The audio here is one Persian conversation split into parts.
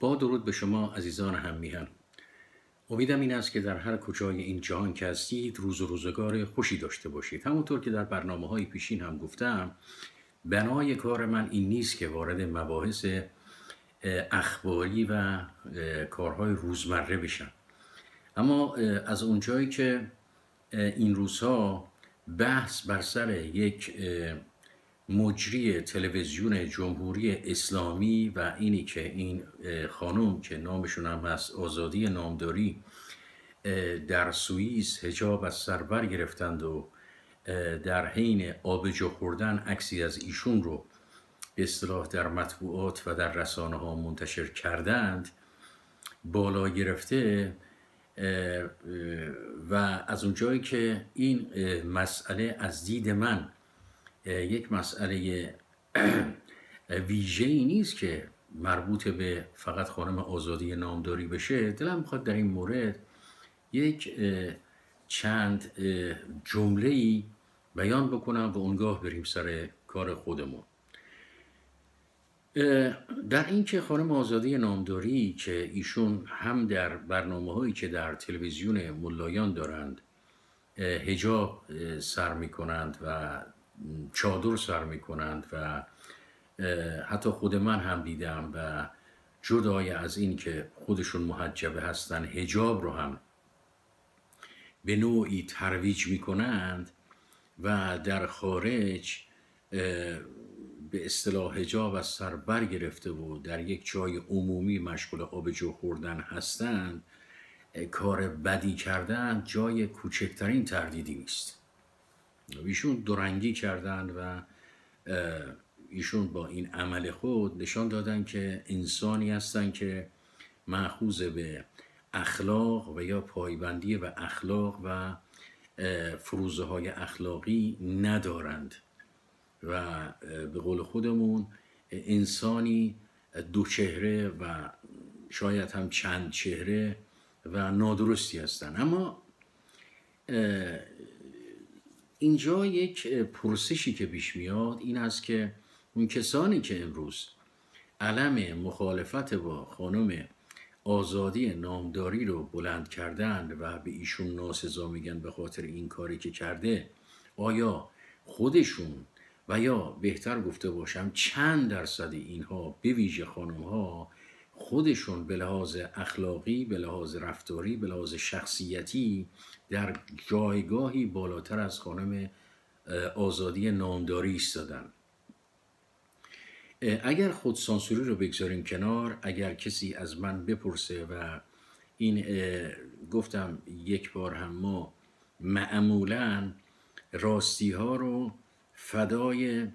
با درود به شما عزیزان هم میهن. امیدم این است که در هر کجای این جهان که هستید روز و روزگار خوشی داشته باشید. همونطور که در برنامه‌های پیشین هم گفتم، بنای کار من این نیست که وارد مباحث اخباری و کارهای روزمره بشم، اما از اونجایی که این روزها بحث بر سر یک مجری تلویزیون جمهوری اسلامی و اینی که این خانم که نامشون هم هست آزادی نامداری در سوئیس حجاب از سر بر گرفتند و در حین آبجو خوردن عکسی از ایشون رو به اصطلاح در مطبوعات و در رسانه ها منتشر کردند بالا گرفته و از اونجایی که این مسئله از دید من یک مسئله ویژه‌ای نیست که مربوط به فقط خانم آزادی نامداری بشه، دلم میخواد در این مورد یک چند جمله‌ای بیان بکنم و اونگاه بریم سر کار خودمون. در این که خانم آزادی نامداری که ایشون هم در برنامه‌هایی که در تلویزیون ملایان دارند حجاب سر میکنند و چادر سر میکنند و حتی خود من هم دیدم و جدای از این که خودشون محجبه هستن حجاب رو هم به نوعی ترویج میکنند و در خارج به اصطلاح حجاب از سر بر گرفته و در یک جای عمومی مشغول آبجو خوردن هستند، کار بدی کردن جای کوچکترین تردیدی نیست. ایشون دورنگی کردن و ایشون با این عمل خود نشان دادن که انسانی هستن که مأخوذ به اخلاق و یا پایبندی و اخلاق و فروزه های اخلاقی ندارند و به قول خودمون انسانی دو چهره و شاید هم چند چهره و نادرستی هستن. اما اینجا یک پرسشی که پیش میاد این است که اون کسانی که امروز علم مخالفت با خانم آزادی نامداری رو بلند کردند و به ایشون ناسزا میگن به خاطر این کاری که کرده، آیا خودشون و یا بهتر گفته باشم چند درصد اینها به ویژه خانم‌ها خودشون به لحاظ اخلاقی، به لحاظ رفتاری، به لحاظ شخصیتی در جایگاهی بالاتر از خانم آزادی نامداری ایستادن؟ اگر خودسانسوری رو بگذاریم کنار، اگر کسی از من بپرسه و این گفتم یک بار هم ما معمولاً راستی ها رو فدای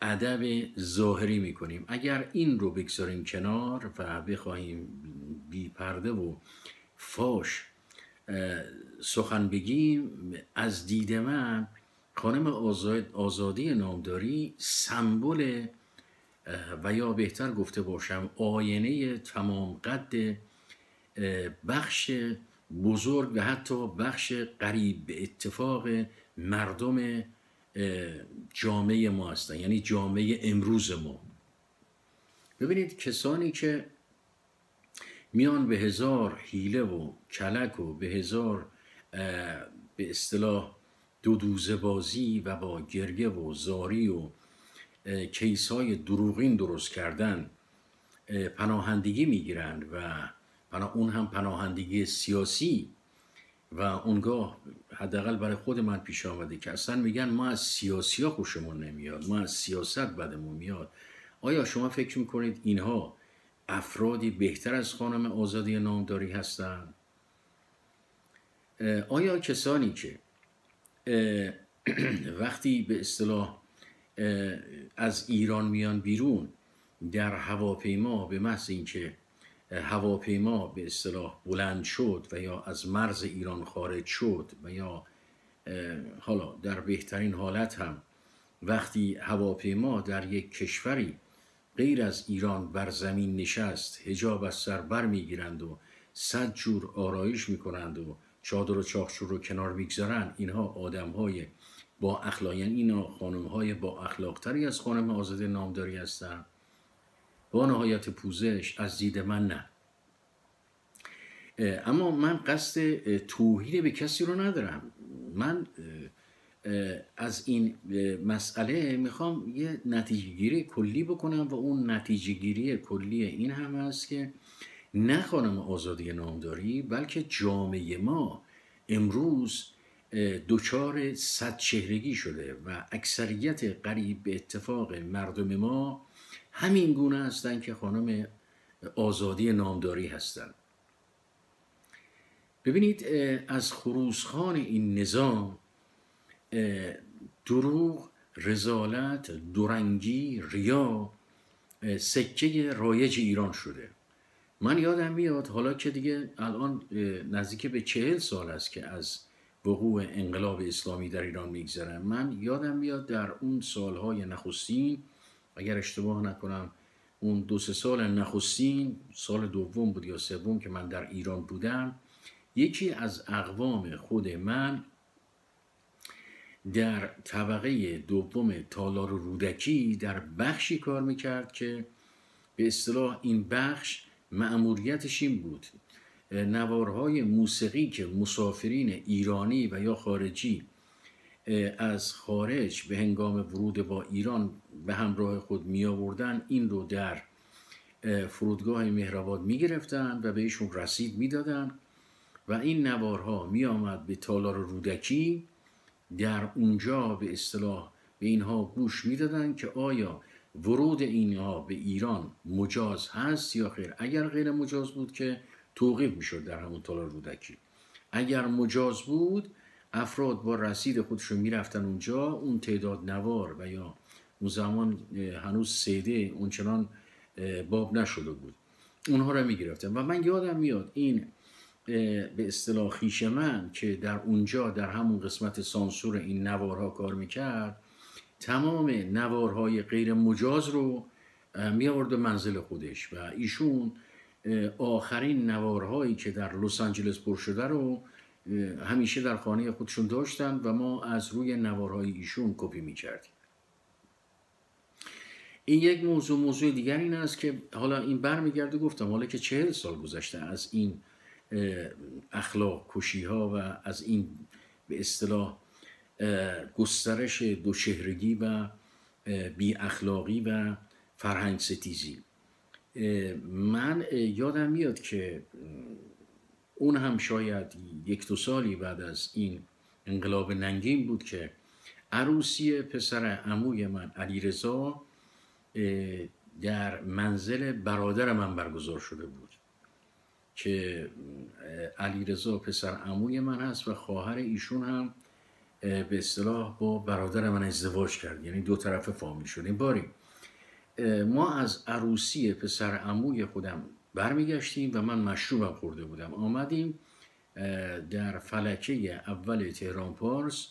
ادب ظاهری میکنیم، اگر این رو بگذاریم کنار و بخواهیم بی پرده و فاش سخن بگیم، از دید من خانم آزادی نامداری سمبل و یا بهتر گفته باشم آینه تمام قد بخش بزرگ و حتی بخش قریب به اتفاق مردم جامعه ما هستن، یعنی جامعه امروز ما. ببینید کسانی که میان به هزار حیله و کلک و به هزار به اصطلاح دودوزه بازی و با گریه و زاری و کیس‌های دروغین درست کردن پناهندگی میگیرند و اون هم پناهندگی سیاسی و اونگاه حداقل برای خود من پیش آمده که اصلا میگن ما از سیاسی ها خوشمون نمیاد، ما از سیاست بدمون میاد. آیا شما فکر میکنید اینها افرادی بهتر از خانم آزادی نامداری هستند؟ آیا کسانی که وقتی به اصطلاح از ایران میان بیرون در هواپیما به محض اینکه هواپیما به اصطلاح بلند شد و یا از مرز ایران خارج شد و یا حالا در بهترین حالت هم وقتی هواپیما در یک کشوری غیر از ایران بر زمین نشست، حجاب از سر بر میگیرند و 100 جور آرایش میکنند و چادر و چاخچور رو کنار میگذارند، اینها آدم‌های با اخلاق، یعنی اینا خانم‌های با اخلاق‌تری از خانم آزادی نامداری هستند. با نهایت پوزش از دید من نه. اما من قصد توهین به کسی رو ندارم. من از این مسئله میخوام یه نتیجه گیری کلی بکنم و اون نتیجه گیری کلی این هم هست که نه خانم آزادی نامداری بلکه جامعه ما امروز دچار صد چهرگی شده و اکثریت قریب به اتفاق مردم ما همین گونه هستند که خانم آزادی نامداری هستند. ببینید از خروسخان این نظام دروغ، رذالت، دورنگی، ریا سکه رایج ایران شده. من یادم میاد حالا که دیگه الان نزدیک به 40 سال است که از وقوع انقلاب اسلامی در ایران میگذرم. من یادم میاد در اون سالهای نخستین، اگر اشتباه نکنم اون 2-3 سال نخستین، سال دوم بود یا سوم که من در ایران بودم، یکی از اقوام خود من در طبقه دوم تالار رودکی در بخشی کار میکرد که به اصطلاح این بخش مأموریتش این بود نوارهای موسیقی که مسافرین ایرانی و یا خارجی از خارج به هنگام ورود با ایران به همراه خود می آوردن، این رو در فرودگاه مهرآباد می گرفتن و بهشون رسید می دادن و این نوارها می آمد به تالار رودکی. در اونجا به اصطلاح به اینها گوش می دادن که آیا ورود اینها به ایران مجاز هست یا خیر. اگر غیر مجاز بود که توقیف می شد در همون تالار رودکی. اگر مجاز بود افراد با رسید خودشون می رفتن اونجا. اون تعداد نوار و یا اون زمان هنوز سیده اونچنان باب نشده بود، اونها را می گرفتن. و من یادم میاد این به اصطلاح خویش من که در اونجا در همون قسمت سانسور این نوارها کار میکرد، تمام نوارهای غیر مجاز رو می آورد به منزل خودش و ایشون آخرین نوارهایی که در لس آنجلس پر شده رو همیشه در خانه خودشون داشتن و ما از روی نوارهای ایشون کپی میکردیم. این یک موضوع دیگر این است که حالا این برمیگرده، گفتم حالا که 40 سال گذشته از این اخلاق کشی ها و از این به اصطلاح گسترش دوچهرگی و بی اخلاقی و فرهنگ ستیزی. من یادم میاد که اون هم شاید 1-2 سالی بعد از این انقلاب ننگین بود که عروسی پسر عموی من علیرضا در منزل برادر من برگزار شده بود که علیرضا پسر عموی من هست و خواهر ایشون هم به اصطلاح با برادر من ازدواج کرد، یعنی 2 طرفه فامیل شدیم. باری ما از عروسی پسر عموی خودم برمیگشتیم و من مشروبم خورده بودم. آمدیم در فلکه اول تهران پارس،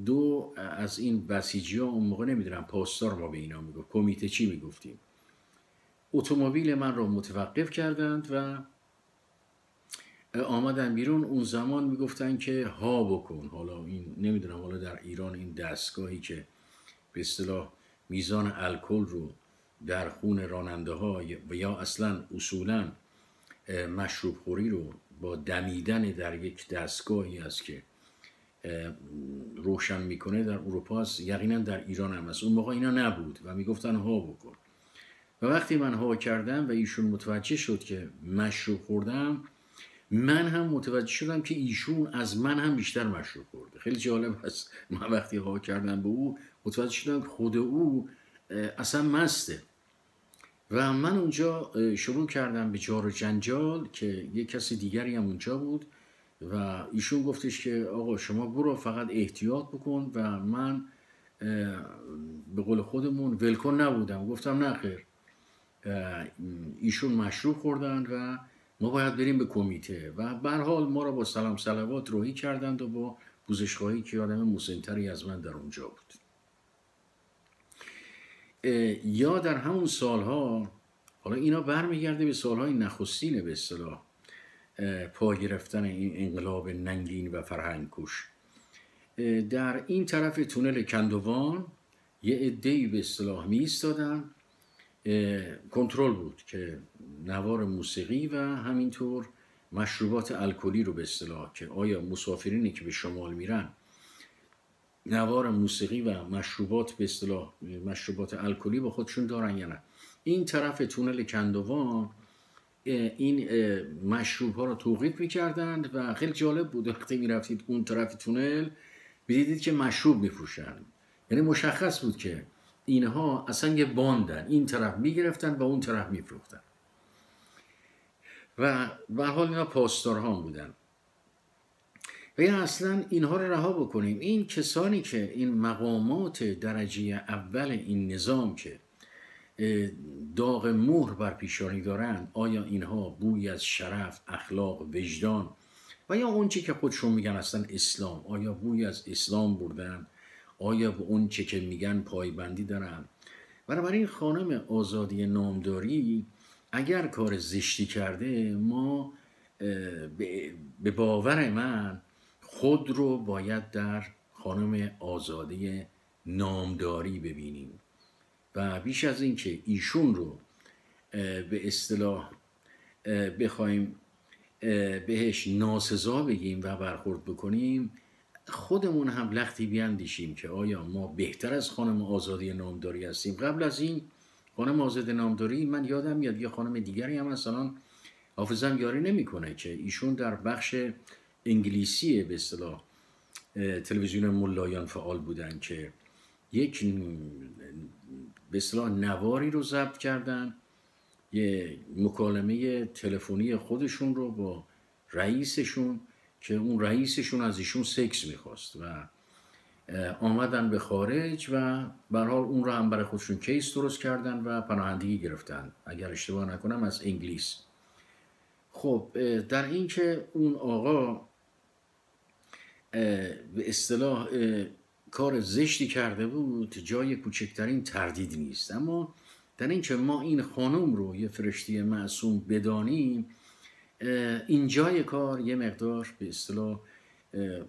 2 از این بسیجی ها، اون موقع نمیدونم پاسدار ما به اینا میگفت، کمیته چی میگفتیم، اتومبیل من رو متوقف کردند و آمدن بیرون. اون زمان میگفتن که ها بکن. حالا این نمیدونم، حالا در ایران این دستگاهی که به اصطلاح میزان الکل رو در خون راننده ها و یا اصلا اصولا مشروب خوری رو با دمیدن در یک دستگاهی است که روشن میکنه در اروپا است، یقینا در ایران هم است. اون موقع اینا نبود و میگفتن ها بکن. و وقتی من ها کردم و ایشون متوجه شد که مشروب خوردم، من هم متوجه شدم که ایشون از من هم بیشتر مشروب خورده. خیلی جالب است. من وقتی ها کردم به او متوجه شدم که خود او اصلا مسته و من اونجا شروع کردم به جار و جنجال که یک کسی دیگری هم اونجا بود و ایشون گفتش که آقا شما برو، فقط احتیاط بکن. و من به قول خودمون ولکن نبودم، گفتم نه خیر، ایشون مشروب خوردن و ما باید بریم به کمیته و به هر حال ما را با سلام صلوات روحی کردند و با پوزشخواهی که آدم مسن‌تری از من در اونجا بود. یا در همون سالها، حالا اینا برمیگرده به سالهای نخستین به اصطلاح پا گرفتن این انقلاب ننگین و فرهنگ کش، در این طرف تونل کندوان یه عده‌ای به اصطلاح می ایستادن کنترل بود که نوار موسیقی و همینطور مشروبات الکلی رو به اصطلاح، که آیا مسافرینی که به شمال میرن نوار موسیقی و مشروبات به اصطلاح مشروبات الکلی با خودشون دارن یا نه. این طرف تونل کندوان این مشروب ها رو توقیف میکردند و خیلی جالب بود وقتی میرفتید اون طرف تونل میدیدید که مشروب میفروشن. یعنی مشخص بود که اینها اصلا یه باندن، این طرف میگرفتن و اون طرف میفروختن و به حال اینا پاسدارها بودن. و یا اصلا اینها رو رها بکنیم. این کسانی که این مقامات درجه اول این نظام که داغ مهر بر پیشانی دارن، آیا اینها بوی از شرف، اخلاق، وجدان و یا اون چی که خودشون میگن اصلا اسلام، آیا بوی از اسلام بردن؟ آیا به اون چی که میگن پایبندی دارن؟ بنابراین خانم آزادی نامداری اگر کار زشتی کرده، ما به باور من خود رو باید در خانم آزادی نامداری ببینیم و بیش از این که ایشون رو به اصطلاح بخوایم بهش ناسزا بگیم و برخورد بکنیم، خودمون هم لختی بیاندیشیم که آیا ما بهتر از خانم آزادی نامداری هستیم. قبل از این خانم آزادی نامداری من یادم میاد یه خانم دیگری هم مثلا حافظم یاری نمیکنه که ایشون در بخش انگلیسی به اصطلاح تلویزیون ملایان فعال بودن که یک به اصطلاح نواری رو ضبط کردن، یه مکالمه تلفنی خودشون رو با رئیسشون که اون رئیسشون از ایشون سکس میخواست و آمدن به خارج و به هر حال اون رو هم برای خودشون کیس درست کردن و پناهندگی گرفتن، اگر اشتباه نکنم از انگلیس. خب در این که اون آقا به اصطلاح کار زشتی کرده بود جای کوچکترین تردید نیست، اما در این که ما این خانم رو یه فرشته معصوم بدانیم، این جای کار یه مقدار به اصطلاح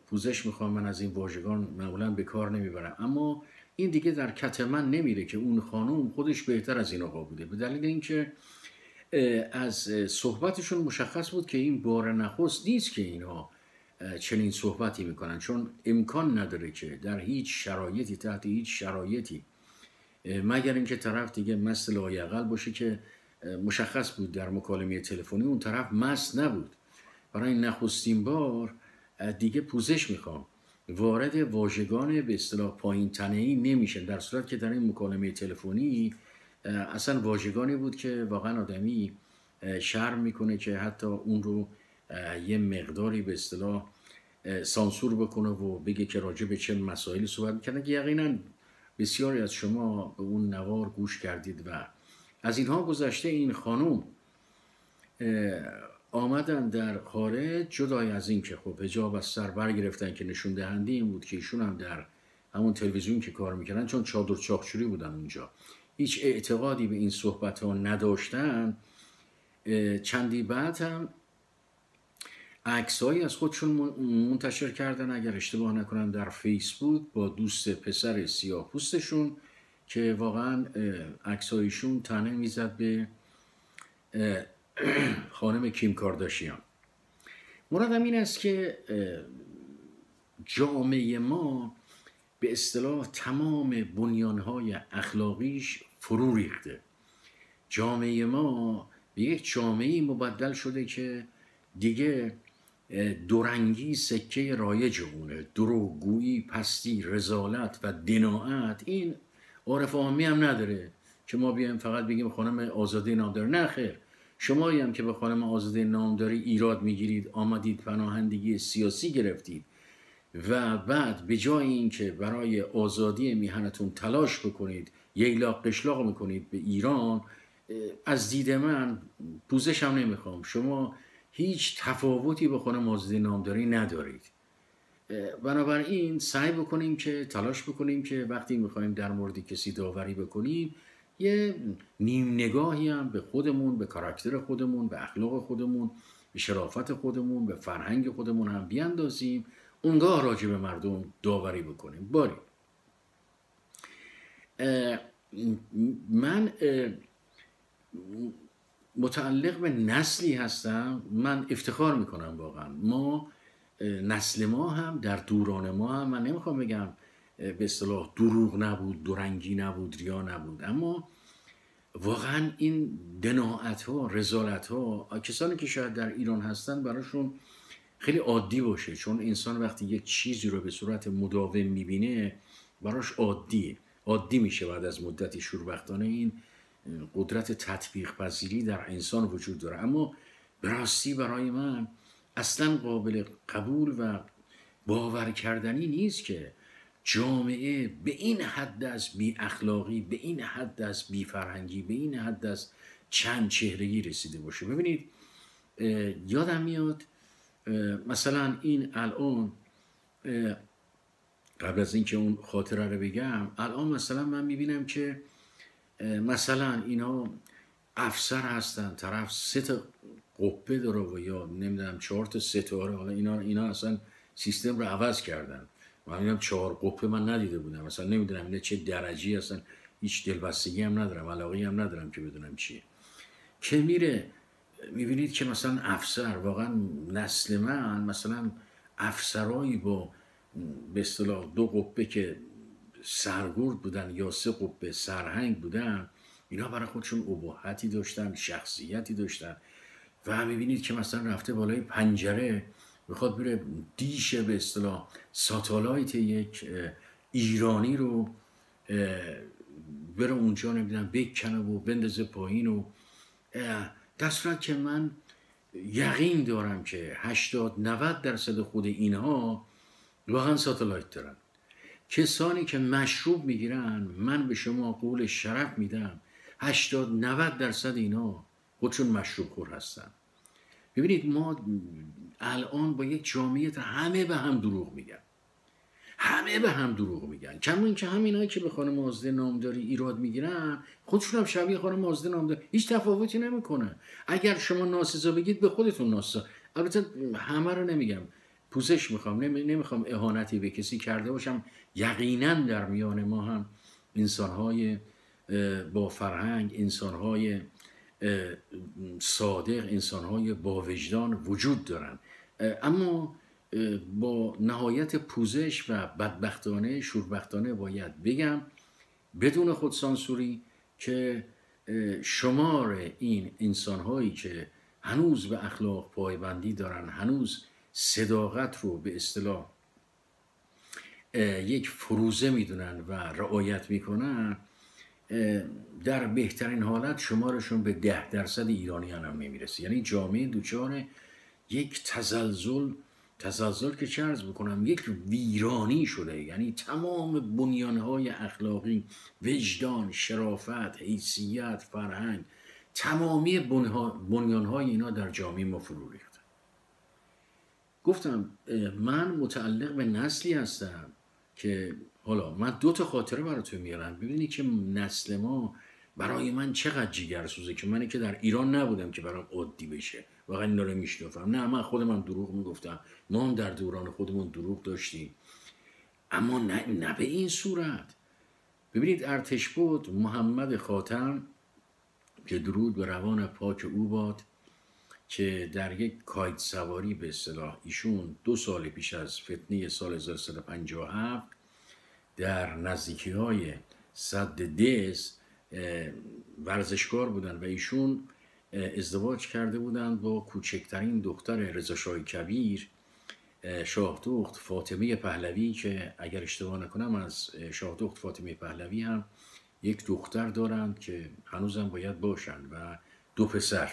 پوزش میخوام. من از این واژگان معمولا به کار نمیبرم، اما این دیگه در کت من نمیره که اون خانم خودش بهتر از این آقا بوده، به دلیل اینکه از صحبتشون مشخص بود که این بار نخست نیست که اینا چنین صحبتی میکنن، چون امکان نداره که در هیچ شرایطی تحت هیچ شرایطی مگر اینکه طرف دیگه مست لایعقل باشه که مشخص بود در مکالمه تلفنی اون طرف مست نبود. برای نخستین بار دیگه پوزش میخوام وارد واژگان به اصطلاح پایین تنه‌ای نمیشن، در صورت که در این مکالمه تلفنی اصلا واژگانی بود که واقعا آدمی شرم میکنه که حتی اون رو یه مقداری به اصطلاح سانسور بکنه و بگه که راجع به چه مسائلی صحبت میکنه، که یقینا بسیاری از شما به اون نوار گوش کردید. و از اینها گذشته این خانم آمدن در خارج، جدای از این که خب حجاب از سر برگرفتن که نشون دهنده این بود که ایشون هم در همون تلویزیون که کار میکردن، چون چادر چاخچوری بودن اونجا، هیچ اعتقادی به این صحبت ها نداشتن. چندی بعد هم عکسایی از خودشون منتشر کردن، اگر اشتباه نکنم در فیسبوک، با دوست پسر سیاه‌پوستشون که واقعا عکسایشون طعنه میزد به خانم کیم کارداشیان. مرادم این است که جامعه ما به اصطلاح تمام بنیانهای اخلاقیش فرو ریخته. جامعه ما به یک جامعه مبدل شده که دیگه دورنگی سکه رایج اونه، دروغگویی، پستی، رذالت و دناعت. این عارف عامی هم نداره که ما بیایم فقط بگیم خانم آزادی نامداری. نه خیر، شمایی هم که به خانم آزادی نامداری ایراد میگیرید، آمدید پناهندگی سیاسی گرفتید و بعد به جای این که برای آزادی میهنتون تلاش بکنید، ییلاق قشلاق میکنید به ایران، از دید من پوزش هم نمیخوام، شما هیچ تفاوتی به خانم آزادی نامداری ندارید. بنابراین سعی بکنیم که تلاش بکنیم که وقتی میخوایم در مورد کسی داوری بکنیم، یه نیم نگاهی هم به خودمون، به کاراکتر خودمون، به اخلاق خودمون، به شرافت خودمون، به فرهنگ خودمون هم بیاندازیم، اونگاه راجع به مردم داوری بکنیم. باری من متعلق به نسلی هستم من افتخار میکنم واقعا. ما نسل ما هم در دوران ما هم، من نمیخوام بگم به اصطلاح دروغ نبود، دورنگی نبود، ریا نبود، اما واقعا این دناعت ها، رذالت ها، کسانی که شاید در ایران هستن براشون خیلی عادی باشه، چون انسان وقتی یک چیزی رو به صورت مداوم میبینه براش عادی میشه. بعد از مدتی شوربختانه این قدرت تطبیق پذیری در انسان وجود داره. اما به راستی برای من اصلا قابل قبول و باور کردنی نیست که جامعه به این حد از بی اخلاقی، به این حد از بی فرهنگی، به این حد از چند چهرگی رسیده باشه. ببینید یادم میاد مثلا این الان، قبل از اینکه اون خاطره رو بگم، الان مثلا من میبینم که مثلا اینا افسر هستن، طرف 3 تا قبه داره و یا نمیدونم 4 تا ستاره، حالا اینا اصلا سیستم رو عوض کردن. من میگم 4 قبه من ندیده بودم، مثلا نمیدونم اینا چه درجی هستن، هیچ دلبستگی هم ندارم، علاقه هم ندارم که بدونم چیه. که میره میبینید که مثلا افسر، واقعا نسل من مثلا افسرایی با به اصطلاح 2 قبه که سرگرد بودن یا 3 قبه سرهنگ بودن، اینا برای خودشون ابهتی داشتن، شخصیتی داشتن. و میبینید که مثلا رفته بالای پنجره میخواد بره دیش به اصطلاح ساتالایت یک ایرانی رو بره اونجا نمیدونم بکنه و بندازه پایین. و در صورت که من یقین دارم که 80-90% خود اینها واقعا ساتالایت دارن. کسانی که مشروب میگیرن، من به شما قول شرف میدم 80-90% اینا خودشون مشروب خور هستن. ببینید ما الان با یک جامعه همه به هم دروغ میگن، همه به هم دروغ میگن. کما اینکه همینایی که به خانم آزاده نامداری ایراد میگیرن خودشون هم شبیه خانم آزاده نامداری، هیچ تفاوتی نمیکنه. اگر شما ناسزا بگید به خودتون ناسزا. البته همه رو نمیگم، پوزش میخوام، نمیخوام اهانتی به کسی کرده باشم. یقینا در میان ما هم انسانهای با فرهنگ، انسانهای صادق، انسانهای با وجدان وجود دارن. اما با نهایت پوزش و بدبختانه شوربختانه باید بگم بدون خودسانسوری که شمار این انسانهایی که هنوز به اخلاق پایبندی دارن، هنوز صداقت رو به اصطلاح یک فروزه میدونن و رعایت میکنن، در بهترین حالت شمارشون به 10% ایرانیان هم نمیرسه. یعنی جامعه دوچار یک تزلزل که چه عرض بکنم، یک ویرانی شده. یعنی تمام بنیانهای اخلاقی، وجدان، شرافت، حیثیت، فرهنگ، تمامی بنیانهای اینا در جامعه ما فرو ریخته. گفتم من متعلق به نسلی هستم که حالا من 2 تا خاطره براتون میارم ببینید که نسل ما برای من چقدر جیگرسوزه، که منی که در ایران نبودم که برام عادی بشه، واقعا اینا رو میشنفم. نه، من خودم هم دروغ میگفتم، ما هم در دوران خودمون دروغ داشتیم، اما نه به این صورت. ببینید ارتشبد محمد خاتم که درود به روان پاک او باد، که در یک کایت سواری به اصطلاح ایشون 2 سال پیش از فتنه سال 1357 در نزدیکی های سد دز ورزشکار بودن و ایشون ازدواج کرده بودن با کوچکترین دختر رضا شاه کبیر، شاهدخت فاطمه پهلوی، که اگر اشتباه نکنم از شاهدخت فاطمه پهلوی هم یک دختر دارند که هنوزم باید باشن و 2 پسر،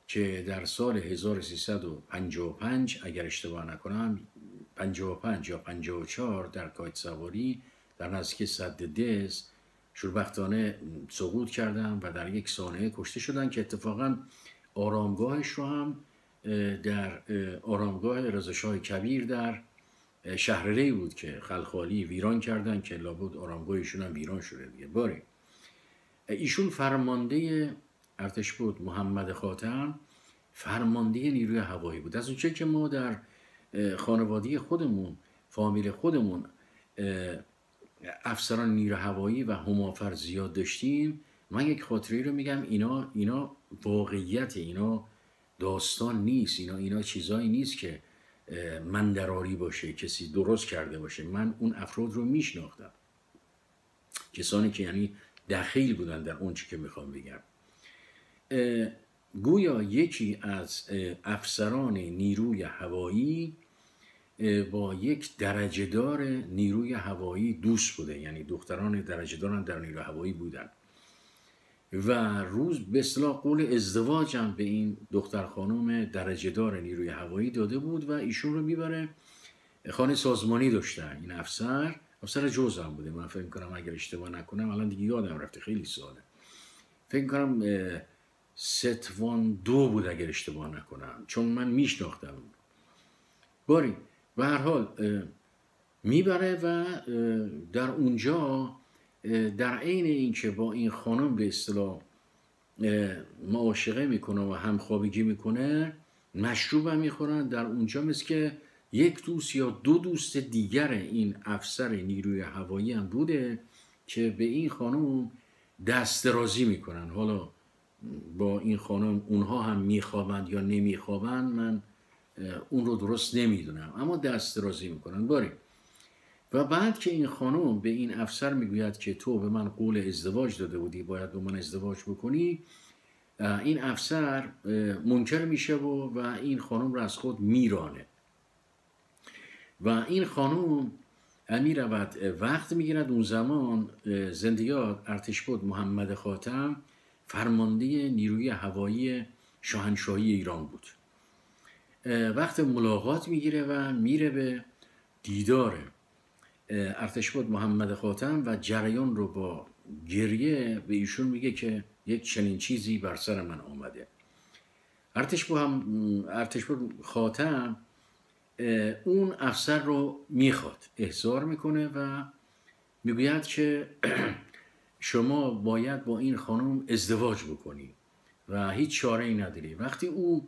که در سال 1355 اگر اشتباه نکنم 55 یا 54 در کایت سواری در نزدیک سد دز شوربختانه سقوط کردن و در یک سانحه کشته شدن، که اتفاقا آرامگاهش رو هم در آرامگاه رضا شاه کبیر در شهر ری بود که خلخالی ویران کردن، که لابد آرامگاهشون هم ویران شده دیگه. باری ایشون فرمانده ارتشبد محمد خاتم فرمانده نیروی هوایی بود. از اونچه که ما در خانواده خودمون، فامیل خودمون افسران نیروی هوایی و همافر زیاد داشتیم، من یک خاطره رو میگم، اینا واقعیت، اینا داستان نیست، اینا چیزایی نیست که من دراری باشه، کسی درست کرده باشه. من اون افراد رو میشناختم، کسانی که یعنی دخیل بودن در اون چی که میخوام بگم. گویا یکی از افسران نیروی هوایی با یک درجه‌دار نیروی هوایی دوست بوده، یعنی دختران درجه‌دار در نیروی هوایی بودن و روز به اصطلاح قول ازدواج هم به این دختر خانم درجه‌دار نیروی هوایی داده بود و ایشون رو میبره خانه سازمانی داشتن. این افسر جز هم بوده، من فکر کنم اگر اشتباه نکنم، الان دیگه یادم رفته خیلی ساله، فکر کنم ستوان 2 بود اگر اشتباه نکنم، چون من میشناختم. باری به هر حال میبره و در اونجا در عین اینکه با این خانم به اصطلاح معاشقه میکنه و همخوابگی میکنه، مشروب هم میخورن در اونجا، مثل که یک دوست یا دو دوست دیگر این افسر نیروی هوایی هم بوده که به این خانم دست درازی میکنن. حالا با این خانم اونها هم میخوابند یا نمیخوابند، من اون رو درست نمیدونم، اما دست درازی میکنن. باری و بعد که این خانم به این افسر میگوید که تو به من قول ازدواج داده بودی، باید با من ازدواج بکنی، این افسر منکر میشه و این خانم رو از خود میرانه و این خانم میرود وقت میگیرد. اون زمان زندیات ارتشبد محمد خاتم فرمانده نیروی هوایی شاهنشاهی ایران بود. وقت ملاقات میگیره و میره به دیدار ارتشبد محمد خاتم و جریان رو با گریه به ایشون میگه که یک چنین چیزی بر سر من آمده. ارتشبد خاتم اون افسر رو میخواد، احضار میکنه و میگوید که شما باید با این خانم ازدواج بکنی و هیچ چاره ای نداری. وقتی او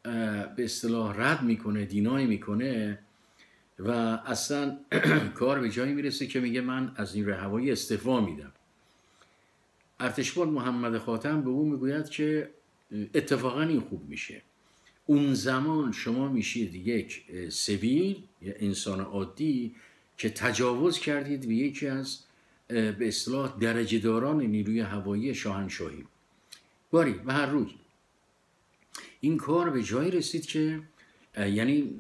به اصطلاح رد میکنه، دینای میکنه و اصلا کار به جایی میرسه که میگه من از نیروی هوایی استعفا میدم. ارتشبد محمد خاتم به او میگوید که اتفاقا این خوب میشه، اون زمان شما میشید یک سیویل یا انسان عادی که تجاوز کردید به یکی از به اصطلاح درجه داران نیروی هوایی شاهنشاهی. باری به هر روی این کار به جایی رسید که یعنی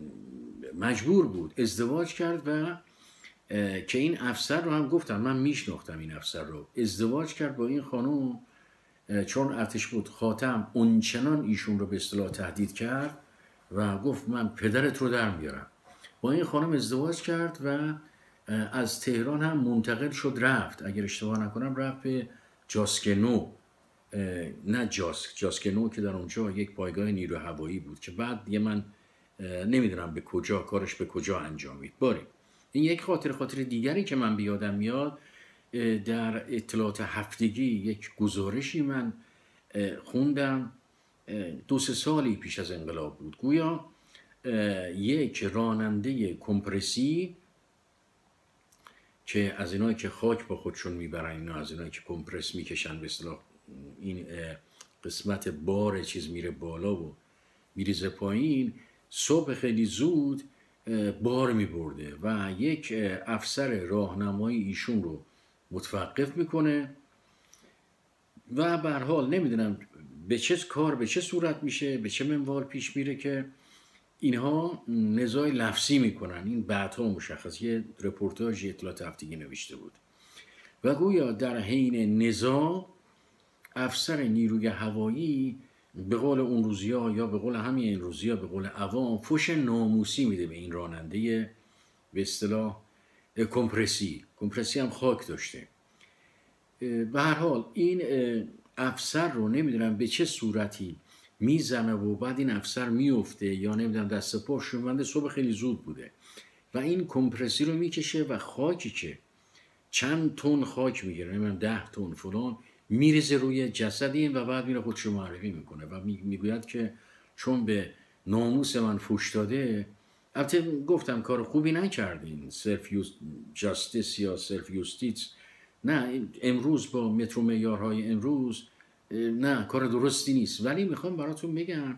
مجبور بود ازدواج کرد و که این افسر رو هم گفتم من میشناختم، این افسر رو ازدواج کرد با این خانم، چون ارتشبد خاتم اونچنان ایشون رو به اصطلاح تهدید کرد و گفت من پدرت رو در میارم. با این خانم ازدواج کرد و از تهران هم منتقل شد، رفت اگر اشتباه نکنم رفت به جاسکنو، نه جاسکنو که در اونجا یک پایگاه نیرو هوایی بود که بعد یه من نمیدونم به کجا کارش به کجا انجامید. باری این یک خاطر دیگری که من بیادم میاد، در اطلاعات هفتگی یک گزارشی من خوندم 2-3 سالی پیش از انقلاب بود. گویا یک راننده کمپرسی که از اینایی که خاک با خودشون میبرن، اینا از اینایی که کمپرس میکشن، به اصطلاح این قسمت بار چیز میره بالا و میریزه پایین، صبح خیلی زود بار میبرده و یک افسر راهنمایی ایشون رو متوقف میکنه و به هر حال نمیدونم به چه کار به چه صورت میشه، به چه منوال پیش میره که اینها نزاع لفظی میکنن. این بعدها مشخص یه رپورتاج اطلاعات هفتگی نوشته بود و گویا در حین نزاع افسر نیروی هوایی به قول اون روزیا یا به قول همین این روزیا به قول عوام فوش ناموسی میده به این راننده به اصطلاح کمپرسی هم خاک داشته. به هر حال این افسر رو نمیدونم به چه صورتی میزنه و بعد این افسر میفته یا نمیدونم دست پاش شونده، صبح خیلی زود بوده و این کمپرسی رو میکشه و خاکی که چند تن خاک میگیره، نمیدونم 10 تن فلان، میریزه روی جسد این و بعد میره خودشو معرفی میکنه و میگوید که چون به ناموس من فوش داده. البته گفتم کار خوبی نکردین، سلف جاستیس یا سلف یوستیس نه امروز با مترو معیارهای امروز نه کار درستی نیست، ولی میخوام براتون بگم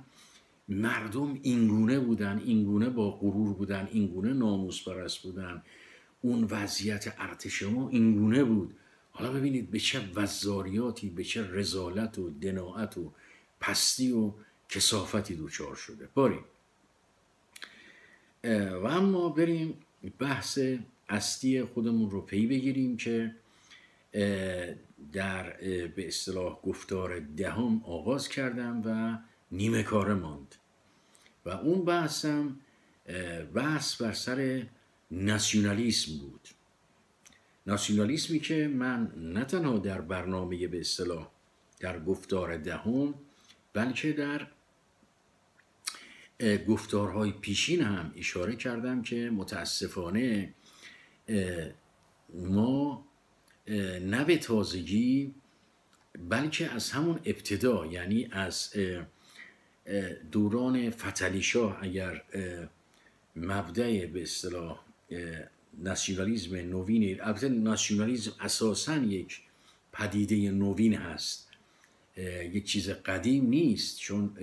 مردم اینگونه بودن، اینگونه با غرور بودن، اینگونه ناموس پرست بودن، اون وضعیت ارتش ما اینگونه بود. حالا ببینید به چه وزاریاتی، به چه رذالت و دناعت و پستی و کثافتی دوچار شده. باری و اما بریم بحث اصلی خودمون رو پی بگیریم که در به اصطلاح گفتار دهم آغاز کردم و نیمه کاره ماند و اون بحثم بحث بر سر ناسیونالیسم بود. ناسیونالیسمی که من نه تنها در برنامه به اصطلاح در گفتار دهم بلکه در گفتارهای پیشین هم اشاره کردم که متاسفانه ما نه به تازگی بلکه از همون ابتدا، یعنی از دوران فتحعلی شاه، اگر مبدأ به اصطلاح ناسیونالیسم نوین، البته ناسیونالیسم اساساً یک پدیده نوین هست، یک چیز قدیم نیست، چون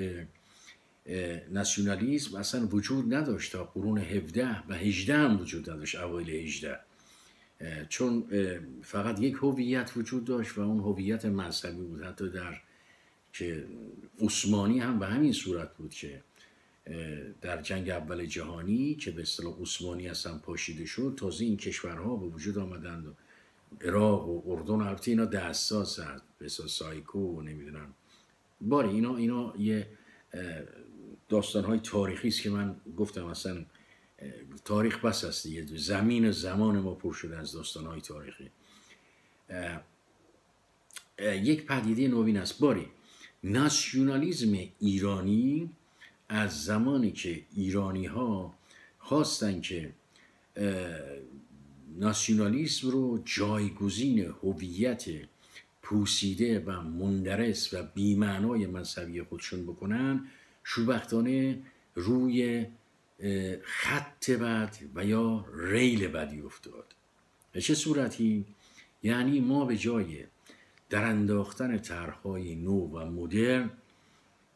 ناسیونالیسم اصلا وجود نداشت تا قرون 17 و 18 هم وجود نداشت، اوایل 18، چون فقط یک هویت وجود داشت و اون هویت مذهبی بود. حتی در که عثمانی هم به همین صورت بود که در جنگ اول جهانی که به اصطلاح عثمانی اصلا پاشیده شد، تازه این کشورها به وجود آمدند و عراق و اردن، البته اینا دستاس هست به اصطلاح سایکو و نمیدونم، باره اینا یه داستانهای تاریخی است که من گفتم اصلا تاریخ بس است دیگه، زمین و زمان ما پر شده از داستانهای تاریخی. یک پدیده نوین است. باری ناسیونالیسم ایرانی از زمانی که ایرانی ها خواستن که ناسیونالیسم رو جایگزین هویت پوسیده و مندرس و بی‌معنای مذهبی خودشون بکنن، شوربختانه روی خط بد و یا ریل بدی افتاد. به چه صورتی؟ یعنی ما به جای در انداختن طرح‌های نو و مدرن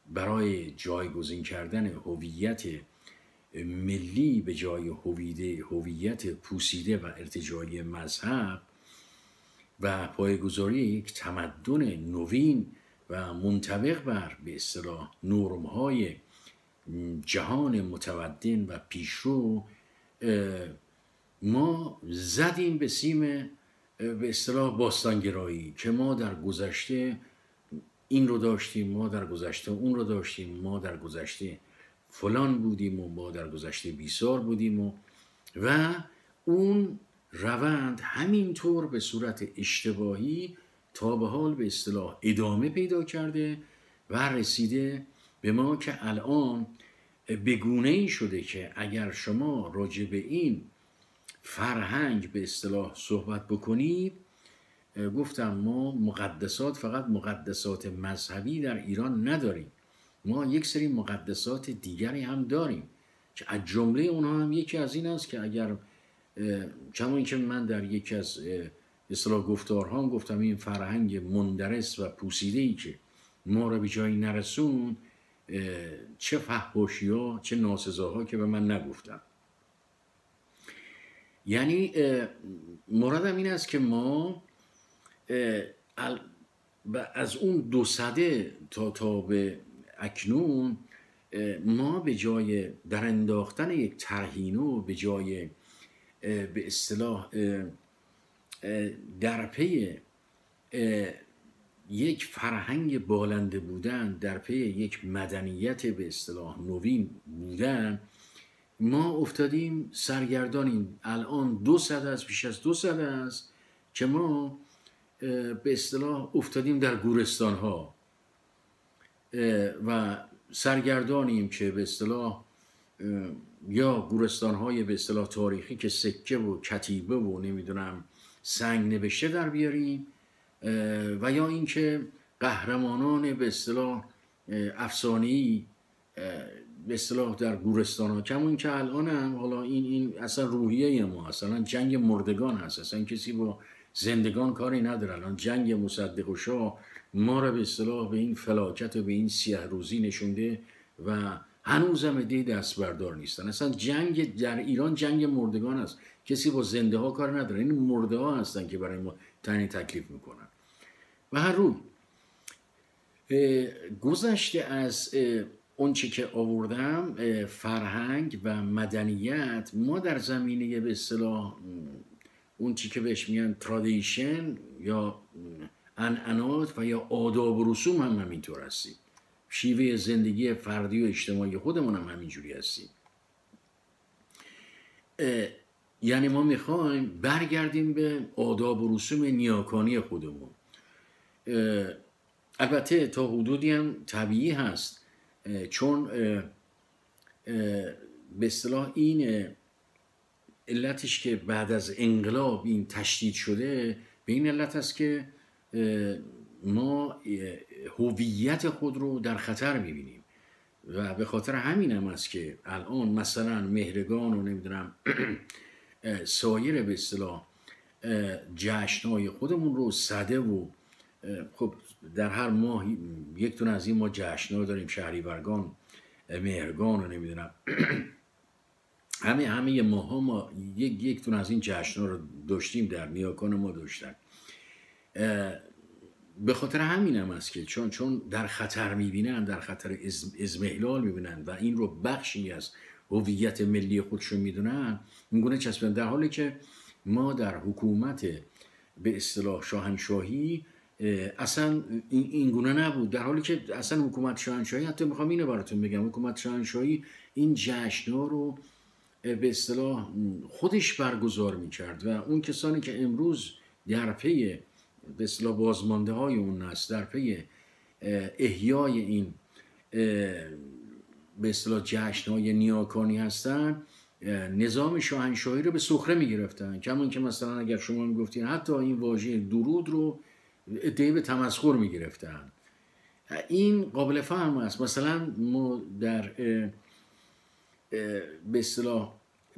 برای جایگزین کردن هویت ملی به جای هویت پوسیده و ارتجاعی مذهب و پایه‌گذاری یک تمدن نوین و منطبق بر به اصطلاح نرم‌های جهان متمدن و پیشرو، ما زدیم به سیم به اصطلاح باستانگرایی که ما در گذشته این رو داشتیم، ما در گذشته اون رو داشتیم، ما در گذشته فلان بودیم و ما در گذشته بیسار بودیم و اون روند همینطور به صورت اشتباهی تا به حال به اصطلاح ادامه پیدا کرده و رسیده به ما که الان به گونه‌ای شده که اگر شما راجع به این فرهنگ به اصطلاح صحبت بکنید، گفتم ما مقدسات، فقط مقدسات مذهبی در ایران نداریم، ما یک سری مقدسات دیگری هم داریم که از جمله اونها هم یکی از این است که اگر چون که من در یکی از اصطلاح گفتارها گفتم این فرهنگ مندرس و پوسیده‌ای که ما را به جایی نرسون، چه فحاشی‌ها چه ناسزاها که به من نگفتم. یعنی مرادم این است که ما از اون 200 تا به اکنون ما به جای در انداختن یک طرحینو، به جای به اصطلاح در پی یک فرهنگ بالنده بودن، در پی یک مدنیت به اصطلاح نوین بودن، ما افتادیم سرگردانیم. الان 200 است، بیش از 200 است که ما به اصطلاح افتادیم در گورستان ها و سرگردانیم که به اصطلاح یا گورستان های به اصطلاح تاریخی که سکه و کتیبه و نمیدونم سنگ نوشته در بیاریم، و یا اینکه قهرمانان به اصطلاح افسانه‌ای به اصطلاح در گورستان ها، کمون که الان هم حالا این اصلا روحیه ما، اصلا جنگ مردگان هست، اصلا کسی با زندگان کاری ندارن. الان جنگ مصدق و شاه ما رو به اصطلاح به این فلاکت و به این سیاه روزی نشونده و هنوزم عده‌ای دست بردار نیستن. اصلا جنگ در ایران جنگ مردگان است، کسی با زنده ها کار نداره، این مرده ها هستن که برای ما تعیین تکلیف میکنن. و هر روی گذشته از اون چی که آوردم، فرهنگ و مدنیت، ما در زمینه به اصطلاح اون چی که بهش میگن ترادیشن یا عنعنات و یا آداب و رسوم هم همینطور هستیم. شیوه زندگی فردی و اجتماعی خودمون هم همینجوری هستیم. یعنی ما میخوایم برگردیم به آداب و رسوم نیاکانی خودمون. البته تا حدودی هم طبیعی هست، چون به اصطلاح این علتش که بعد از انقلاب این تشدید شده به این علت است که ما هویت خود رو در خطر میبینیم و به خاطر همین هم است که الان مثلا مهرگان و نمیدونم سایر به اصطلاح جشنهای خودمون رو صده و خب در هر ماه یک دونه از این ما جشن‌ها داریم، شهریورگان، مهرگان و نمیدونم همه ماها ما یک دونه از این جشن‌ها رو داشتیم، در نیاکان ما داشتن. به خاطر همین هم است که چون در خطر میبینن، در خطر اضمحلال میبینن و این رو بخشی از هویت ملی خودشون میدونن، اینگونه چسبن، در حالی که ما در حکومت به اصطلاح شاهنشاهی اصلا اینگونه نبود. در حالی که اصلا حکومت شاهنشاهی، حتی میخوام اینو براتون بگم، حکومت شاهنشاهی این جشن‌ها رو به اصطلاح خودش برگزار میکرد و اون کسانی که امروز در پی به اصطلاح بازمانده های اون است، در پی احیای این به اصطلاح جشن‌های نیاکانی هستن، نظام شاهنشاهی رو به سخره میگرفتن. کمون که مثلا اگر شما میگفتین حتی این واژه درود رو عده‌ای به تمسخر میگرفتن. این قابل فهم است. مثلا ما در به اصطلاح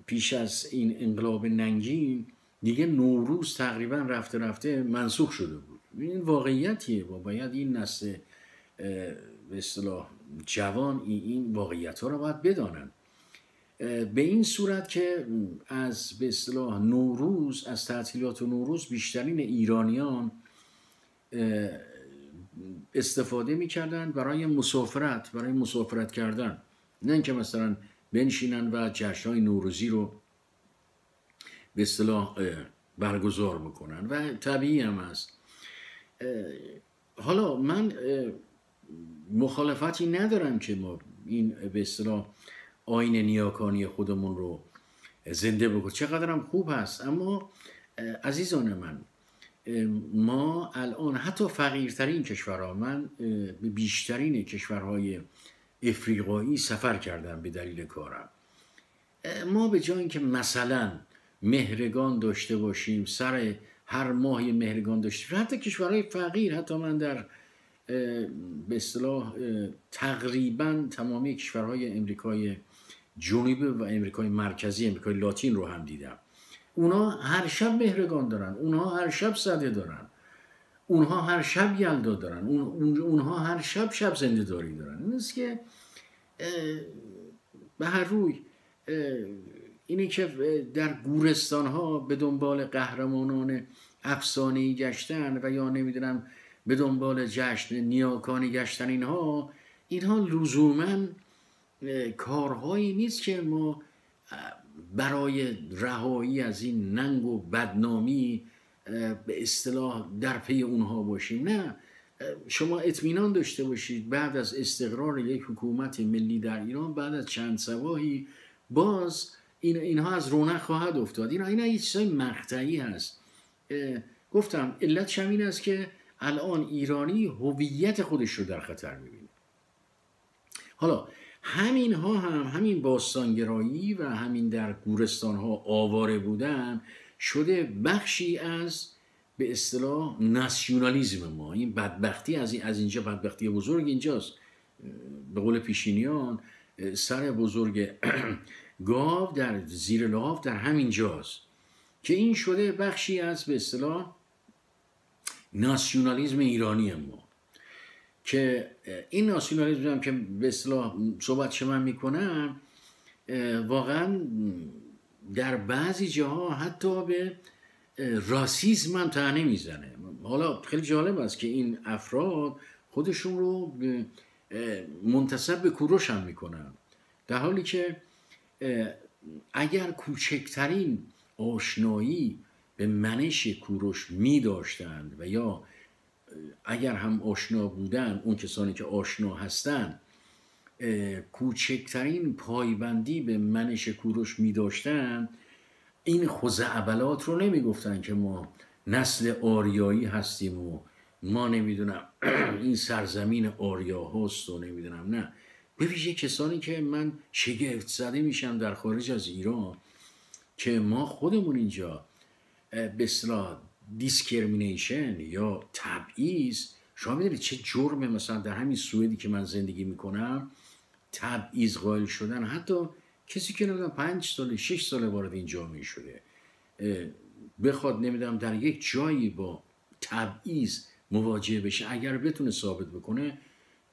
پیش از این انقلاب ننگین دیگه نوروز تقریبا رفته رفته منسوخ شده بود. این واقعیتیه و باید این نسل به اصطلاح جوان این واقعیت ها رو باید بدانن. به این صورت که از به اصطلاح نوروز، از تعطیلات نوروز بیشترین ایرانیان استفاده میکردن برای مسافرت کردن، نه اینکه مثلا بنشینن و جشن‌های نوروزی رو به اصطلاح برگزار بکنن و طبیعی هم هست. حالا من مخالفتی ندارم که ما این به اصطلاح آیین نیاکانی خودمون رو زنده بکنیم، چقدرم خوب هست. اما عزیزان من، ما الان حتی فقیرترین کشورها، من به بیشترین کشورهای افریقایی سفر کردم به دلیل کارم، ما به جای اینکه مثلا مهرگان داشته باشیم، سر هر ماه مهرگان داشته، حتی کشورهای فقیر، حتی من در به اصطلاح تقریبا تمامی کشورهای امریکای جنوبی و امریکای مرکزی، امریکای لاتین رو هم دیدم. اونا هر شب مهرگان دارن، اونها هر شب سده دارن، اونها هر شب یلدا دارن، اونها هر شب زنده داری دارن. این است که به هر روی اینی که در گورستان ها به دنبال قهرمانان افسانه‌ای گشتن و یا نمیدونم به دنبال جشن نیاکانی گشتن، اینها لزوما کارهایی نیست که ما برای رهایی از این ننگ و بدنامی به اصطلاح در پی اونها باشیم. نه، شما اطمینان داشته باشید بعد از استقرار یک حکومت ملی در ایران، بعد از چند سباهی باز اینها از رونق خواهد افتاد. اینا یه چیزای مقطعی هست. گفتم علتش این است که الان ایرانی هویت خودش رو در خطر می‌بینه. حالا همین باستانگرایی و همین در گورستان‌ها آواره بودن شده بخشی از به اصطلاح ناسیونالیسم ما. این بدبختی از اینجا، بدبختی بزرگ اینجاست. به قول پیشینیان سر بزرگ گاو در زیر لحاف در همین جاست که این شده بخشی از به اصطلاح ناسیونالیسم ایرانی ما، که این ناسیونالیسم هم که به اصطلاح صحبتش من میکنم واقعا در بعضی جاها حتی به راسیسم هم طعنه میزنه. حالا خیلی جالب است که این افراد خودشون رو منتسب به کوروش هم میکنن، در حالی که اگر کوچکترین آشنایی به منش کوروش می داشتند و یا اگر هم آشنا بودن، اون کسانی که آشنا هستند کوچکترین پایبندی به منش کوروش می داشتن، این خزعبلات رو نمی گفتن که ما نسل آریایی هستیم و ما نمیدونم این سرزمین آریا هست و نمیدونم. نه، به ویژه کسانی که من شگفت زده میشم در خارج از ایران که ما خودمون اینجا به اصطلاح دیسکریمینیشن یا تبعیض، شما میدونید چه جرمه مثلا در همین سوئدی که من زندگی میکنم تبعیض قائل شدن. حتی کسی که نمیدونم 5 ساله 6 ساله وارد این جامعه شده بخواد نمیدونم در یک جایی با تبعیض مواجه بشه، اگر بتونه ثابت بکنه،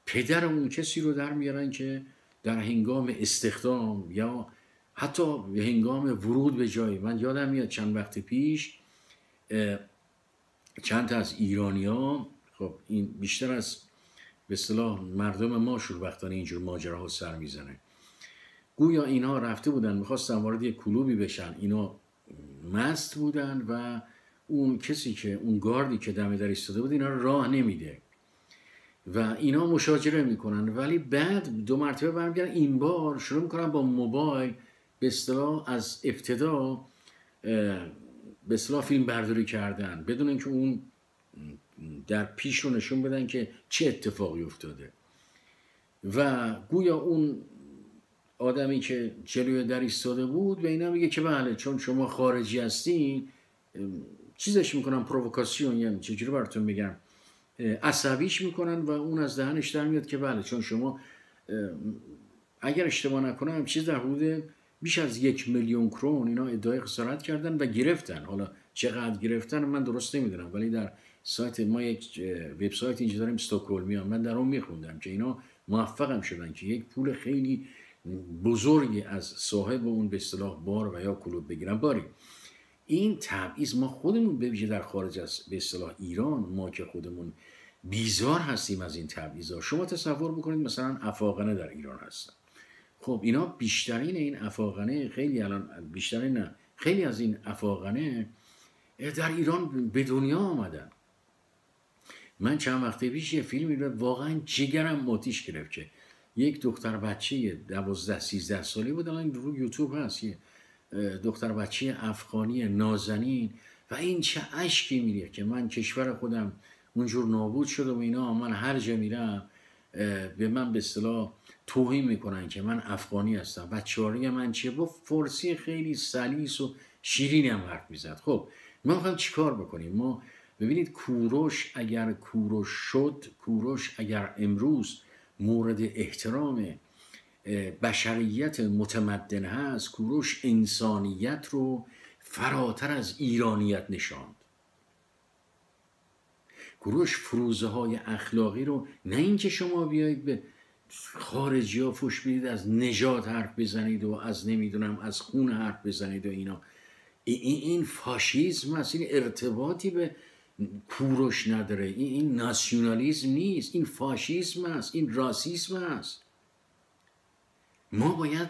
پدر اون کسی رو در میارن که در هنگام استخدام یا حتی هنگام ورود به جایی، من یادم میاد چند وقت پیش چند تا از ایرانی‌ها، خب این بیشتر از به اصطلاح مردم ما شوربختانه اینجور ماجراها سر میزنه، گویا اینا رفته بودن میخواستن وارد یک کلوبی بشن، اینا مست بودن و اون کسی که اون گاردی که دم در ایستاده بود اینا راه نمیده و اینا مشاجره میکنن، ولی بعد 2 مرتبه برمیگردن، این بار شروع میکنن با موبایل به اصطلاح از ابتدا به اصطلاح فیلم برداری کردن بدون اینکه اون در پیش رو نشون بدن که چه اتفاقی افتاده و گویا اون آدمی که جلوی در ایستاده بود به اینا میگه که بله چون شما خارجی هستین، چیزش میکنن پرووکاسیون، یعنی چجوری براتون بگم، عصبیش میکنن و اون از دهنش در میاد که بله چون شما، اگر اشتباه نکنم چیز در حدود بیش از 1 میلیون کرون اینا ادعای خسارت کردن و گرفتن. حالا چقدر گرفتن من درست نمیدونم، ولی در سایت ما یک وبسایت اینجا داریم استکهلمی، من در اون میخوندم که اینا موفقم شدن که یک پول خیلی بزرگی از صاحب اون به اصطلاح بار و یا کلوب بگیرن. باری این تبعیض ما خودمون به ویژه در خارج از به اصطلاح ایران، ما که خودمون بیزار هستیم از این تبعیضا. شما تصور بکنید مثلا افاقنه در ایران هستن، خب اینا بیشترین این افاقنه، خیلی الان بیشترین نه، خیلی از این افاقنه در ایران به دنیا آمدن. من چند وقت پیش یه فیلمی رو واقعا جگرم آتیش گرفت که یک دختر بچه 12-13 سالی بود، الان رو یوتیوب هست، یه دختر بچه افغانی نازنین و این چه اشکی میریه که من کشور خودم اونجور نابود شده و اینا، من هر جا میرم به من به اصطلاح توهین میکنن که من افغانی هستم. بچه‌هایی من چیه؟ با فارسی خیلی سلیس و شیرینی هم حرف میزد. خب ما میخوایم چیکار بکنیم؟ ما ببینید کوروش اگر کوروش شد، کوروش اگر امروز مورد احترام بشریت متمدن هست، کوروش انسانیت رو فراتر از ایرانیت نشاند. کوروش فروزه های اخلاقی رو، نه اینکه شما بیایید به خارجی ها فوش بدید، از نژاد حرف بزنید و از نمیدونم از خون حرف بزنید و اینا، این فاشیسم هست، این ارتباطی به کوروش نداره، این ناسیونالیسم نیست، این فاشیسم است، این راسیسم است. ما باید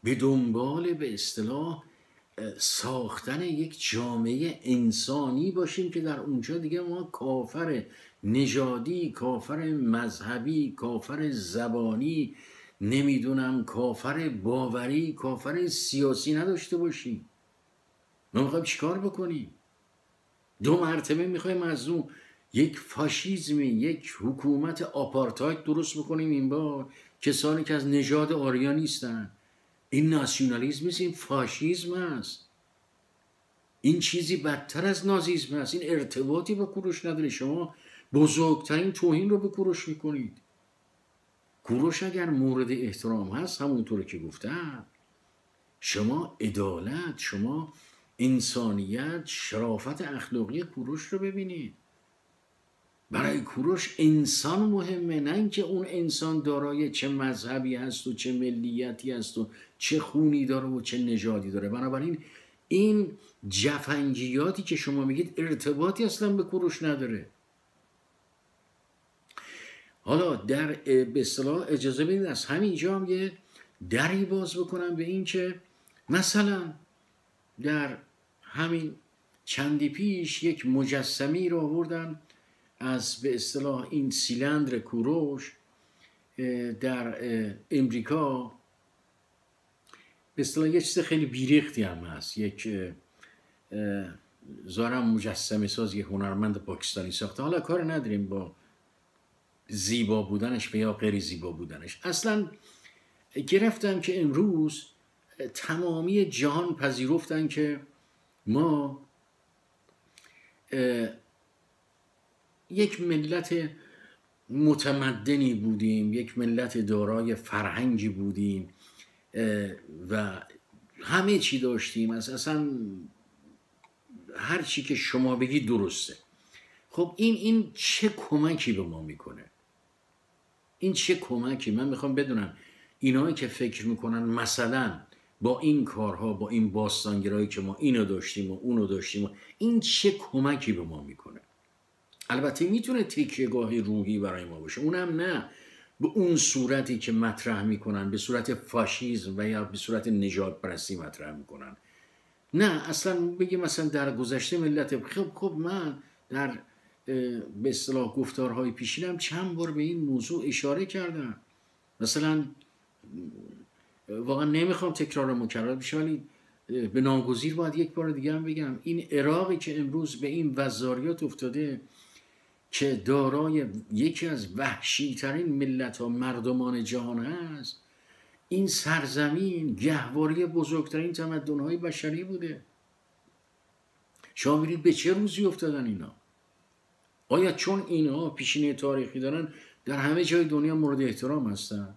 به دنبال به اصطلاح ساختن یک جامعه انسانی باشیم که در اونجا دیگه ما کافر نژادی، کافر مذهبی، کافر زبانی، نمیدونم کافر باوری، کافر سیاسی نداشته باشیم. ما میخوایم چیکار بکنیم؟ 2 مرتبه میخوایم از اون یک فاشیزمی، یک حکومت آپارتاید درست بکنیم، این بار کسانی که از نژاد آریا نیستن. این ناسیونالیسم است، این فاشیسم است، این چیزی بدتر از نازیسم است. این ارتباطی با کوروش نداره. شما بزرگترین توهین رو به کوروش میکنید. کوروش اگر مورد احترام هست، همونطور که گفتم، شما عدالت، شما انسانیت، شرافت اخلاقی کوروش رو ببینید. برای کوروش انسان مهمه، نه اینکه اون انسان دارای چه مذهبی هست و چه ملیتی هست و چه خونی داره و چه نژادی داره. بنابراین این جفنگیاتی که شما میگید ارتباطی اصلا به کوروش نداره. حالا در به اصطلاح اجازه بدید از همینجا هم یه دری باز بکنم به این که مثلا در همین چندی پیش یک مجسمی رو آوردن از به اصطلاح این سیلندر کوروش در امریکا، به اصطلاح یه چیز خیلی بیریختی هم هست، یک ظاهرا مجسمه ساز، یک هنرمند پاکستانی ساخته. حالا کار نداریم با زیبا بودنش یا غیر زیبا بودنش، اصلا گرفتم که امروز تمامی جهان پذیرفتن که ما یک ملت متمدنی بودیم، یک ملت دارای فرهنگی بودیم و همه چی داشتیم، اصلا هر چی که شما بگی درسته. خب این چه کمکی به ما میکنه؟ این چه کمکی؟ من میخوام بدونم اینایی که فکر میکنن مثلا با این کارها، با این باستانگرایی که ما اینو داشتیم و اونو داشتیم، این چه کمکی به ما میکنه؟ البته میتونه تکیهگاه روحی برای ما باشه، اونم نه به اون صورتی که مطرح میکنن، به صورت فاشیسم و یا به صورت نژاد پرستی مطرح میکنن. نه، اصلا بگی مثلا در گذشته ملت خب من در به اصطلاح گفتارهای پیشینم چند بار به این موضوع اشاره کردم. مثلا واقعا نمیخوام تکرار مکرر بشه، ولی به ناگزیر باید یک بار دیگه هم بگم، این عراقی که امروز به این وضاریات افتاده که دارای یکی از وحشی ترین ملت ها مردمان جهان هست، این سرزمین گهواره بزرگترین تمدن های بشری بوده. شما ببینید به چه روزی افتادن اینا. آیا چون اینها پیشینه تاریخی دارن در همه جای دنیا مورد احترام هستن؟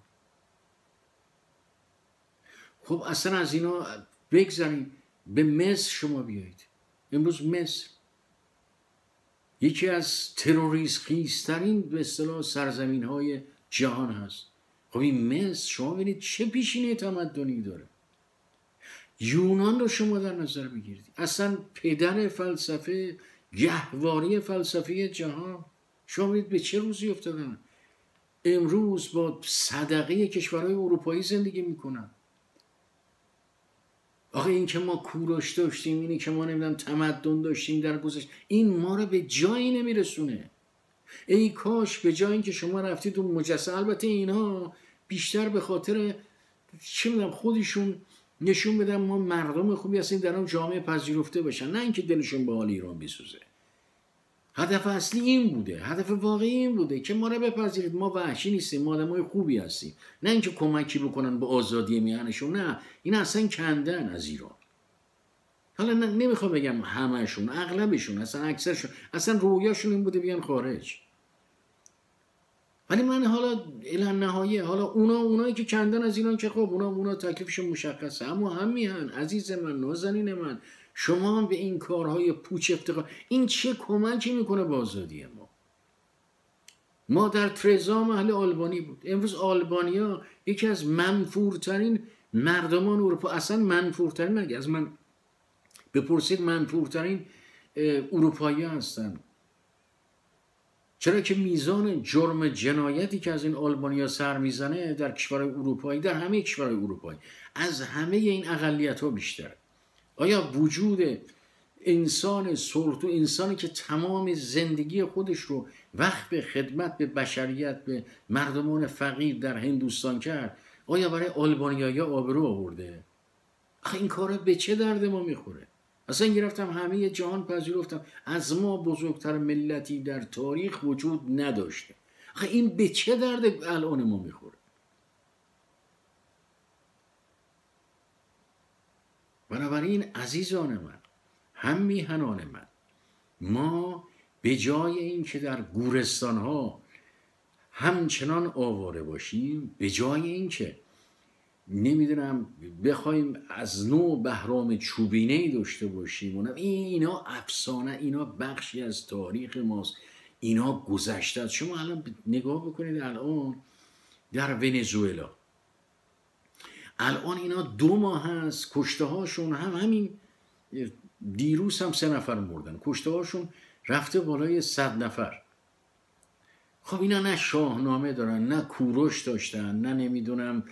خب اصلا از اینا بگذاریم، به مصر شما بیایید. امروز مصر یکی از تروریست خیزترین به اصطلاح سرزمین های جهان هست. خب این مصر شما ببینید چه پیشینه تمدنی داره. یونان رو شما در نظر بگیرید، اصلا پدر فلسفه، گهواره فلسفه جهان. شما ببینید به چه روزی افتادن. امروز با صدقه کشورهای اروپایی زندگی میکنن. آخه این که ما کوروش داشتیم، اینی که ما نمیدونم تمدن داشتیم در گذشته، این ما رو به جایی نمیرسونه. ای کاش به جای اینکه شما رفتید اون مجسمه، البته اینها بیشتر به خاطر چه میدونم خودشون نشون بدن ما مردم خوبی هستیم، در اون جامعه پذیرفته بشن، نه اینکه دلشون به حال ایران بسوزه. هدف اصلی این بوده، هدف واقعی این بوده که ما رو بپذیرید، ما وحشی نیستیم، ما آدمای خوبی هستیم، نه اینکه کمکی بکنن به آزادی میهنشون. نه، این اصلا کندن از ایران. حالا نمیخوام بگم همهشون، اغلبشون، اصلا اکثرشون، اصلا رویاشون این بوده بیان خارج. ولی من حالا الی نهایه، حالا اونایی که کندن از ایران که خب اونا تکلیفشون مشخصه، اما هم میهن عزیز من، نازنین من، شما هم به این کارهای پوچ افتقار، این چه کمکی میکنه به آزادی ما؟ ما در ترزام اهل آلبانی بود، امروز آلبانیا یکی از منفورترین مردمان اروپا، اصلا منفورترین، اگه از من بپرسید منفورترین اروپایی هستن. چرا که میزان جرم جنایتی که از این آلبانیا سر میزنه در کشورهای اروپایی، در همه کشورهای اروپایی، از همه این اقلیت‌ها بیشتره. آیا وجود انسان سلطو، انسانی که تمام زندگی خودش رو وقف خدمت به بشریت، به مردمان فقیر در هندوستان کرد، آیا برای آلبانیایی‌ها آبرو آورده؟ آخه این کارا به چه درد ما میخوره؟ اصلا گرفتم همه جهان پذیرفتم از ما بزرگتر ملتی در تاریخ وجود نداشته. آخه این به چه درد الان ما میخوره؟ بنابراین عزیزان من، هم میهنان من، ما به جای این که در گورستان ها همچنان آواره باشیم، به جای این که نمیدونم بخوایم از نوع بهرام چوبینه‌ای داشته باشیم، اینا افسانه، اینا بخشی از تاریخ ماست، اینا گذشته است. شما الان نگاه بکنید الان در ونزوئلا الان اینا 2 ماه هست کشته هاشون همین دیروز هم 3 نفر مردن، کشته هاشون رفته بالای 100 نفر. خب اینا نه شاهنامه دارن، نه کوروش داشتن، نه نمیدونم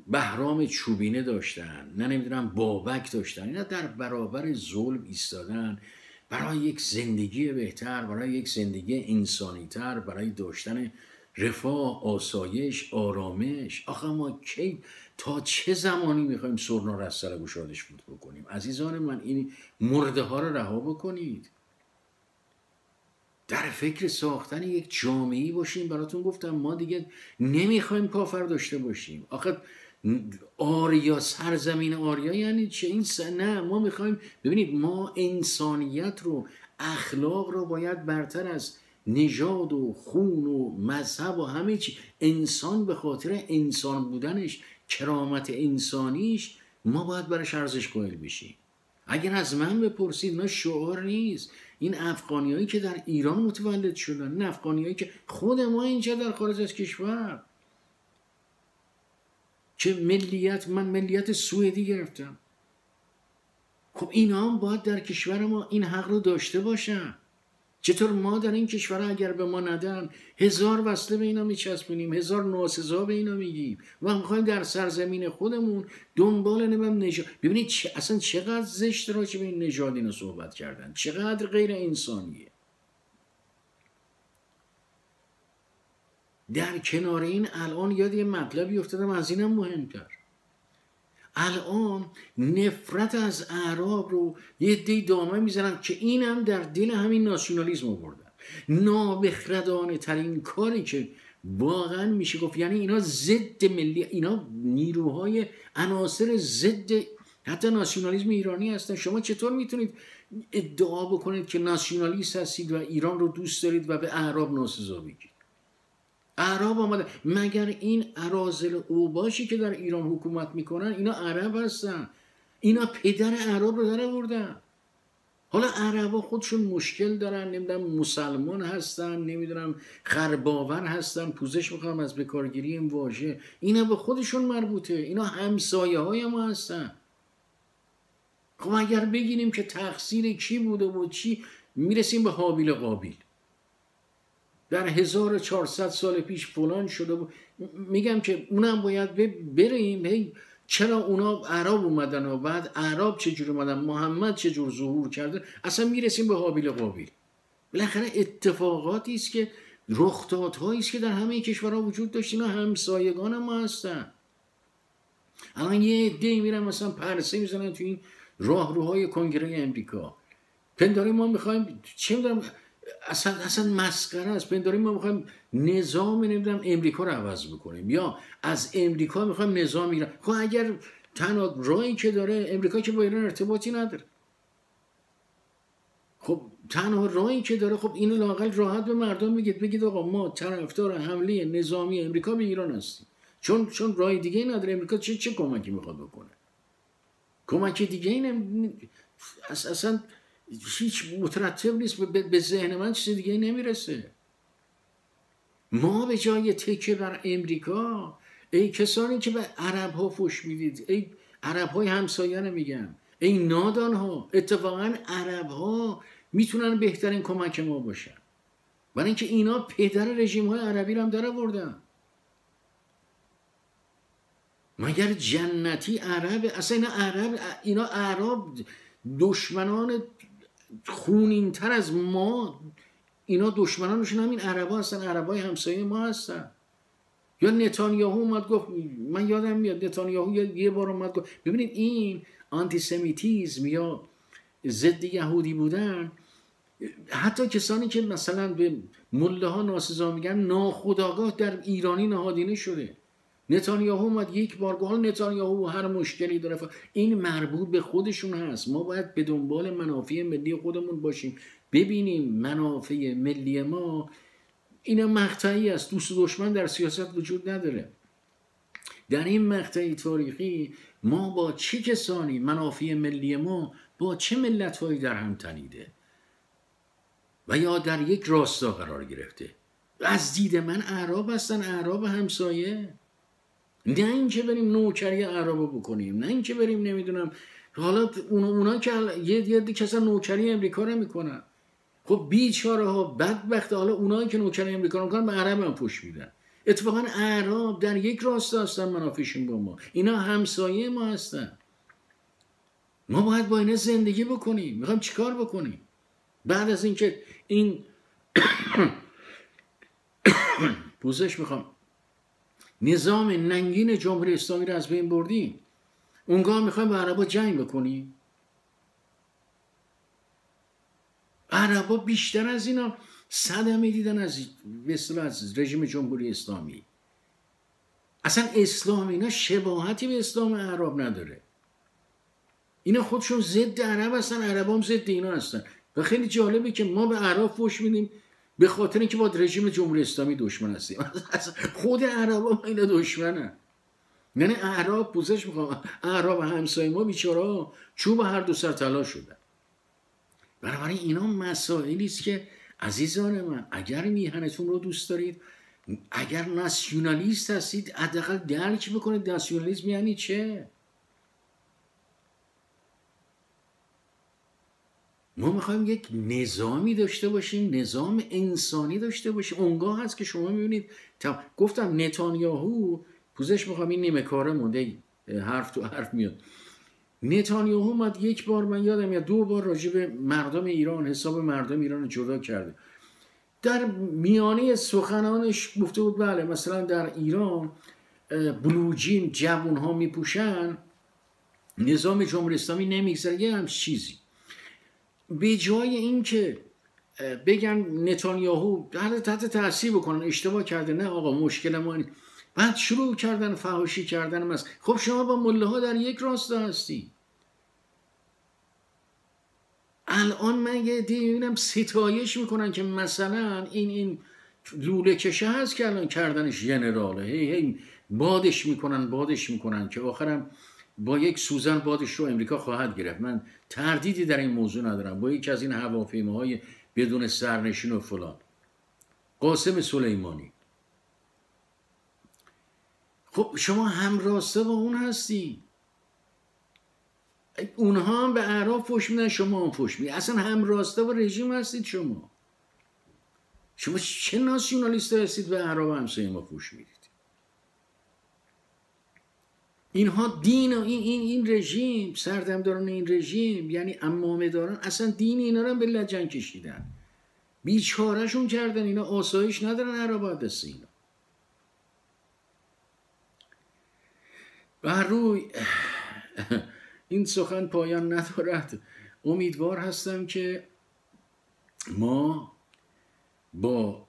بهرام چوبینه داشتن، نه نمیدونم بابک داشتن. اینا در برابر ظلم ایستادن برای یک زندگی بهتر، برای یک زندگی انسانی تر، برای داشتن رفاه، آسایش، آرامش. آخه ما کی تا چه زمانی میخوایم سرنا را از سر گشادش فوت بکنیم؟ عزیزان من این مرده ها رو رها بکنید، در فکر ساختن یک جامعه‌ای باشیم. براتون گفتم ما دیگه نمیخوایم کافر داشته باشیم. آخه آریا، سرزمین آریا یعنی چه؟ این نه، ما میخوایم، ببینید ما انسانیت رو، اخلاق رو باید برتر از نژاد و خون و مذهب و همه چی، انسان به خاطر انسان بودنش، کرامت انسانیش، ما باید برش ارزش قائل بشیم. اگر از من بپرسید نه شعار نیست. این افغانی هایی که در ایران متولد شدن، این افغانی هایی که خود ما اینجا در خارج از کشور، چه ملیت، من ملیت سوئدی گرفتم. خب اینا هم باید در کشور ما این حق رو داشته باشن. چطور ما در این کشور اگر به ما ندن 1000 وصله به اینا میچسبونیم، 1000 ناسزا به اینا میگیم و میخوایم در سرزمین خودمون دنبال نژاد. ببینید اصلا چقدر زشت راجع به این نژاد اینا صحبت کردن، چقدر غیر انسانیه. در کنار این الان یاد یه مطلبی افتادم از اینم مهمتر. الان نفرت از اعراب رو یه عده‌ای دامه میزنن که اینم در دل همین ناسیونالیسم آوردن. نابخردانه ترین کاری که واقعا میشه گفت، یعنی اینا ضد ملی، اینا نیروهای عناصر ضد حتی ناسیونالیسم ایرانی هستن. شما چطور میتونید ادعا بکنید که ناسیونالیست هستید و ایران رو دوست دارید و به اعراب ناسزا بگید؟ اعراب آمده، مگر این اراذل اوباشی که در ایران حکومت میکنن اینا عرب هستن؟ اینا پدر اعراب رو در آوردن. حالا عربا خودشون مشکل دارن، نمیدونم مسلمان هستن، نمیدونم خرباور هستن، پوزش میخوام از بکارگیری این واژه، اینا به خودشون مربوطه، اینا همسایه های ما هستن. خب اگر بگیریم که تقصیر کی بوده و چی، میرسیم به هابیل قابیل. در 1400 سال پیش فلان شده بود. میگم که اونم باید بریم هی چرا اونا عرب اومدن و بعد عرب چجور اومدن، محمد چجور ظهور کرده، اصلا میرسیم به هابیل قابیل. بالاخره اتفاقاتی است که رخدادهایی است که در همه کشورها وجود داشت. اینا همسایگان ما هستن. الان یه عده میرن مثلا پرسه میزنن تو این راهروهای کنگره امریکا، پنداری ما میخوایم چه میدونم، اصلا مسخره است. پنداری ما میخوایم نظام نمیدونم امریکا رو عوض بکنیم یا از امریکا میخوایم نظام ایران. خب اگر تنها راهی که داره، امریکا که با ایران ارتباطی نداره، خب تنها راهی که داره، خب اینو لااقل راحت به مردم بگید آقا ما طرفدار حمله نظامی امریکا به ایران هستیم، چون راه دیگه نداره. امریکا چه کمکی میخواد بکنه؟ کمک دیگه اینه اصلا هیچ مترتب نیست، به ذهن من چیز دیگه نمیرسه. ما به جای تکیه بر امریکا، ای کسانی که به عرب ها فوش میدید، ای عرب های همسایه نمیگم، ای نادان ها، اتفاقا عرب ها میتونن بهترین کمک ما باشن، برای اینکه اینا پدر رژیم های عربی رو هم در آوردن. مگر جنتی عرب؟ اصلا اینا عرب دشمنان خونین‌تر از ما، اینا دشمنانشون همین عربا هستن، عربای همسایه ما هستن. یا نتانیاهو اومد گفت، من یادم میاد نتانیاهو یه بار اومد گفت ببینید این آنتیسمیتیزم یا ضد یهودی بودن، حتی کسانی که مثلا به مله ها ناسزا میگن ناخودآگاه در ایرانی نهادینه شده. نتانیاهو اومد یک بار گفت نتانیاهو هر مشکلی داره، این مربوط به خودشون هست. ما باید به دنبال منافع ملی خودمون باشیم، ببینیم منافع ملی ما این مقطعی است، دوست و دشمن در سیاست وجود نداره. در این مقطع تاریخی ما با چه کسانی، منافع ملی ما با چه ملت‌هایی در هم تنیده؟ و یا در یک راستا قرار گرفته. از دید من اعراب هستن، اعراب همسایه. نه اینکه بریم نوکری اعراب بکنیم، نه اینکه بریم نمیدونم حالا اونا که یه کسا نوکری امریکا رو میکنن. خب بیچاره ها بدبخت، حالا اونایی که نوکری امریکا رو میکنن به عرب هم پوش میدن. اتفاقا اعراب در یک راستا هستن، منافعشون با ما، اینا همسایه ما هستن. ما باید با اینا زندگی بکنیم. میخوایم چیکار بکنیم بعد از اینکه این پوزش میخوام نظام ننگین جمهوری اسلامی رو از بین بردیم، اونگاه میخوایم با عربا جنگ بکنیم؟ عربا بیشتر از اینا صدمه دیدن از رژیم جمهوری اسلامی. اصلا اسلام اینا شباهتی به اسلام عرب نداره. اینا خودشون ضد عرب هستن، عرب هم ضد اینا هستن. و خیلی جالبه که ما به عرب فوش میدیم به خاطر اینکه با رژیم جمهوری اسلامی دشمن هستیم. خود عرب هم اینا دشمنن. یعنی اعراب پوزش میخوام، اعراب همسایه ما بیچاره چوب هر دو سر طلا شدن. بنابراین اینا مسائلی است که عزیزان من، اگر میهنتون رو دوست دارید، اگر ناسیونالیست هستید، حداقل درک بکنید ناسیونالیسم یعنی چه. ما میخوایم یک نظامی داشته باشیم، نظام انسانی داشته باشیم. اونگاه هست که شما میبینید گفتم نتانیاهو، پوزش میخوام این نیمه کاره مونده، حرف تو حرف میاد. نتانیاهو اومد یک بار، من یادم یا 2 بار راجع به مردم ایران، حساب مردم ایران رو جدا کرده. در میانه سخنانش گفته بود بله مثلا در ایران بلوجین جوون ها میپوشن، نظام جمهوری اسلامی نمیگذره، یه هم چیزی. به جای اینکه بگن نتانیاهو تحت تاثیر بکنن اشتباه کرده، نه آقا مشکل ما نیست، بعد شروع کردن فحاشی کردن. خب شما با مله ها در یک راستا هستی. الان من یه دیدم ستایش میکنن که مثلا این لوله کشه هست که الان کردنش ژنراله، هی بادش میکنن که آخرم با یک سوزن بادش رو امریکا خواهد گرفت. من تردیدی در این موضوع ندارم. با یکی از این هواپیماهای بدون سرنشین و فلان، قاسم سلیمانی. خب شما هم راسته با اون هستی. اونها هم به اعراب فوش میدن، شما هم فوش میدن. اصلا هم راسته با رژیم هستید. شما چه ناسیونالیست هستید به اعراب همسایه ما فوش میدید؟ اینها دین و این رژیم، سردمداران این رژیم یعنی امامه دارن، اصلا دین اینا رو هم به لجن کشیدن، بیچارهشون کردن. اینا آسایش ندارن عربا دست اینا. بر روی این سخن پایان ندارد. امیدوار هستم که ما با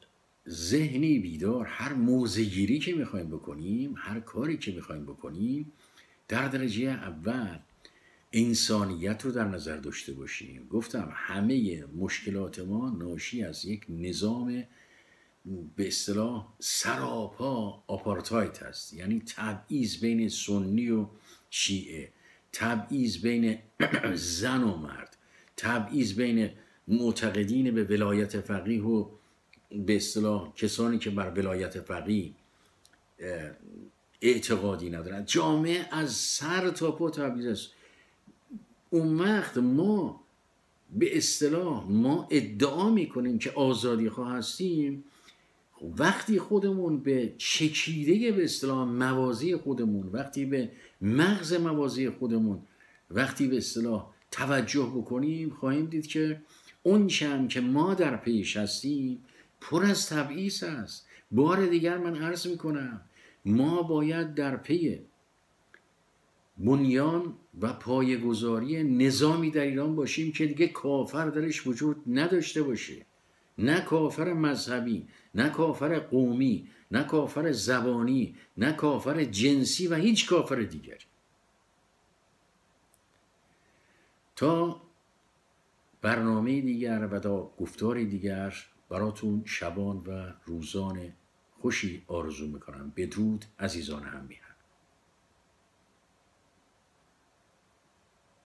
ذهنی بیدار هر موضع‌گیری که میخوایم بکنیم، هر کاری که میخوایم بکنیم، در درجه اول انسانیت رو در نظر داشته باشیم. گفتم همه مشکلات ما ناشی از یک نظام به اصطلاح سراپا آپارتاید هست، یعنی تبعیض بین سنی و شیعه، تبعیض بین زن و مرد، تبعیض بین معتقدین به ولایت فقیه و به اصطلاح کسانی که بر ولایت فقیه اعتقادی ندارن. جامعه از سر تا پا تبعیض است. اون وقت ما به اصطلاح ما ادعا میکنیم که آزادی خواه هستیم، وقتی خودمون به چکیده به اصطلاح موازی خودمون، وقتی به مغز موازی خودمون، وقتی به اصطلاح توجه بکنیم، خواهیم دید که اون چند که ما در پیش هستیم پر از تبعیض است. بار دیگر من عرض میکنم ما باید در پی بنیان و پایه‌گذاری نظامی در ایران باشیم که دیگه کافر درش وجود نداشته باشه، نه کافر مذهبی، نه کافر قومی، نه کافر زبانی، نه کافر جنسی و هیچ کافر دیگر. تا برنامه دیگر و تا گفتار دیگر براتون شبان و روزان خوشی آرزو میکنم. بدرود عزیزان همه.